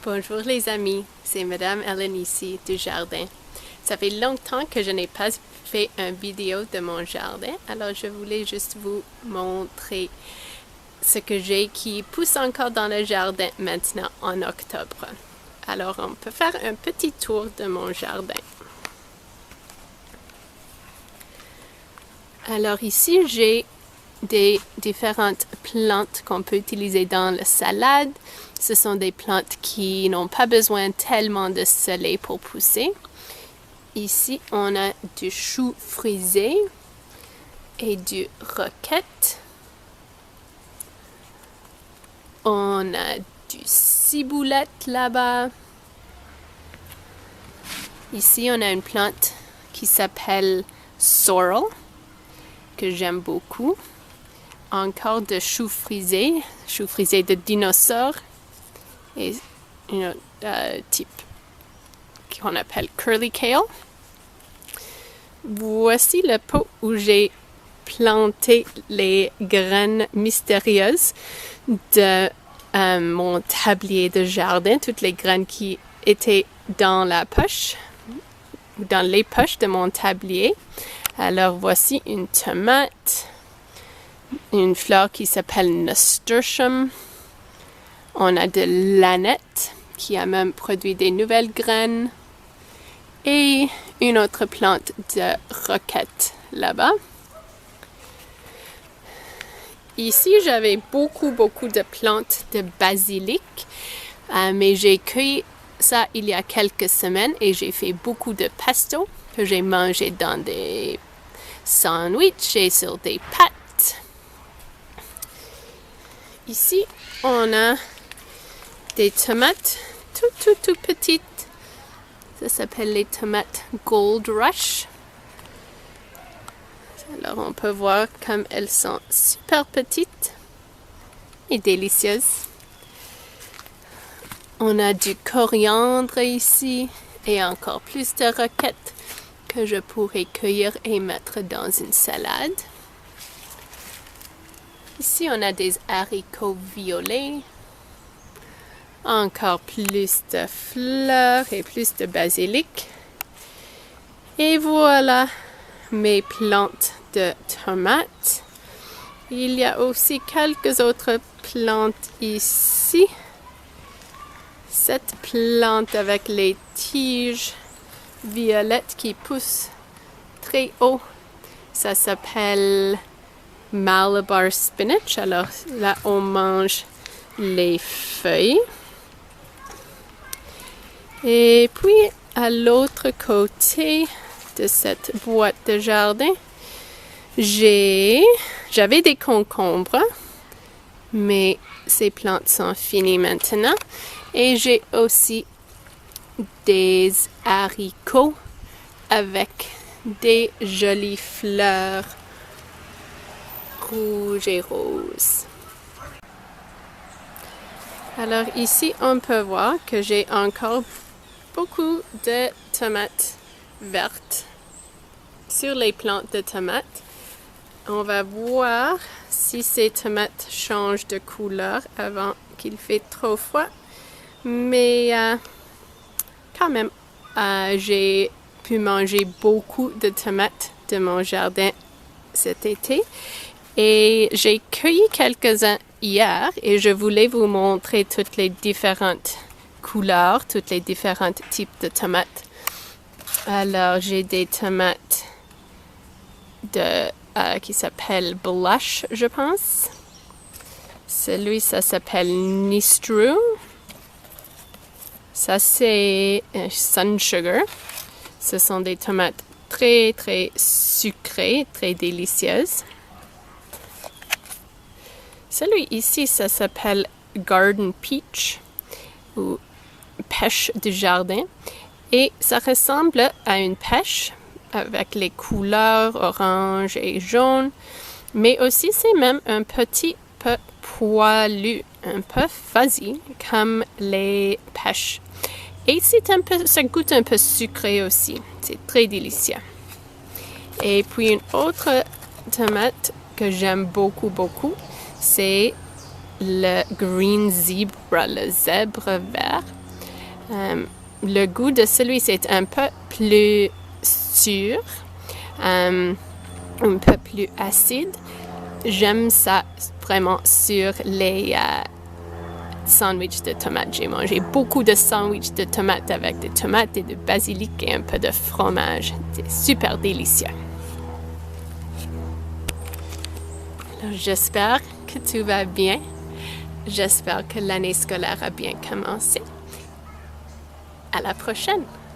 Bonjour les amis, c'est Madame Ellen ici du jardin. Ça fait longtemps que je n'ai pas fait une vidéo de mon jardin, alors je voulais juste vous montrer ce que j'ai qui pousse encore dans le jardin maintenant en octobre. Alors on peut faire un petit tour de mon jardin. Alors ici j'ai des différentes plantes qu'on peut utiliser dans la salade. Ce sont des plantes qui n'ont pas besoin tellement de soleil pour pousser. Ici, on a du chou frisé et du roquette. On a du ciboulette là-bas. Ici, on a une plante qui s'appelle sorrel, que j'aime beaucoup. Encore de chou frisé de dinosaure et un autre type qu'on appelle curly kale. Voici le pot où j'ai planté les graines mystérieuses de mon tablier de jardin, toutes les graines qui étaient dans la poche, dans les poches de mon tablier. Alors voici une tomate, une fleur qui s'appelle nasturtium. On a de l'aneth qui a même produit des nouvelles graines et une autre plante de roquette là-bas. Ici, j'avais beaucoup de plantes de basilic, mais j'ai cueilli ça il y a quelques semaines et j'ai fait beaucoup de pesto que j'ai mangé dans des sandwichs et sur des pâtes. Ici, on a des tomates tout petites. Ça s'appelle les tomates Gold Rush. Alors, on peut voir comme elles sont super petites et délicieuses. On a du coriandre ici et encore plus de roquettes que je pourrais cueillir et mettre dans une salade. Ici, on a des haricots violets. Encore plus de fleurs et plus de basilic. Et voilà mes plantes de tomates. Il y a aussi quelques autres plantes ici. Cette plante avec les tiges violettes qui poussent très haut, ça s'appelle Malabar spinach. Alors là, on mange les feuilles. Et puis, à l'autre côté de cette boîte de jardin, j'avais des concombres, mais ces plantes sont finies maintenant. Et j'ai aussi des haricots avec des jolies fleurs rouges et roses. Alors ici, on peut voir que j'ai encore beaucoup de tomates vertes sur les plantes de tomates. On va voir si ces tomates changent de couleur avant qu'il fait trop froid. Mais quand même, j'ai pu manger beaucoup de tomates de mon jardin cet été. Et j'ai cueilli quelques-uns hier et je voulais vous montrer toutes les différentes couleurs, tous les différents types de tomates. Alors, j'ai des tomates qui s'appellent Blush, je pense. Celui, ça s'appelle Nistru. Ça, c'est Sun Sugar. Ce sont des tomates très sucrées, très délicieuses. Celui ici, ça s'appelle Garden Peach ou pêche du jardin. Et ça ressemble à une pêche avec les couleurs orange et jaune. Mais aussi, c'est même un petit peu poilu, un peu fuzzy, comme les pêches. Et ça goûte un peu sucré aussi. C'est très délicieux. Et puis, une autre tomate que j'aime beaucoup, c'est le Green Zebra, le zèbre vert. Le goût de celui-ci est un peu plus sûr, un peu plus acide. J'aime ça vraiment sur les sandwichs de tomates. J'ai mangé beaucoup de sandwichs de tomates avec des tomates et du basilic et un peu de fromage. C'est super délicieux. Alors, j'espère que tout va bien. J'espère que l'année scolaire a bien commencé. À la prochaine!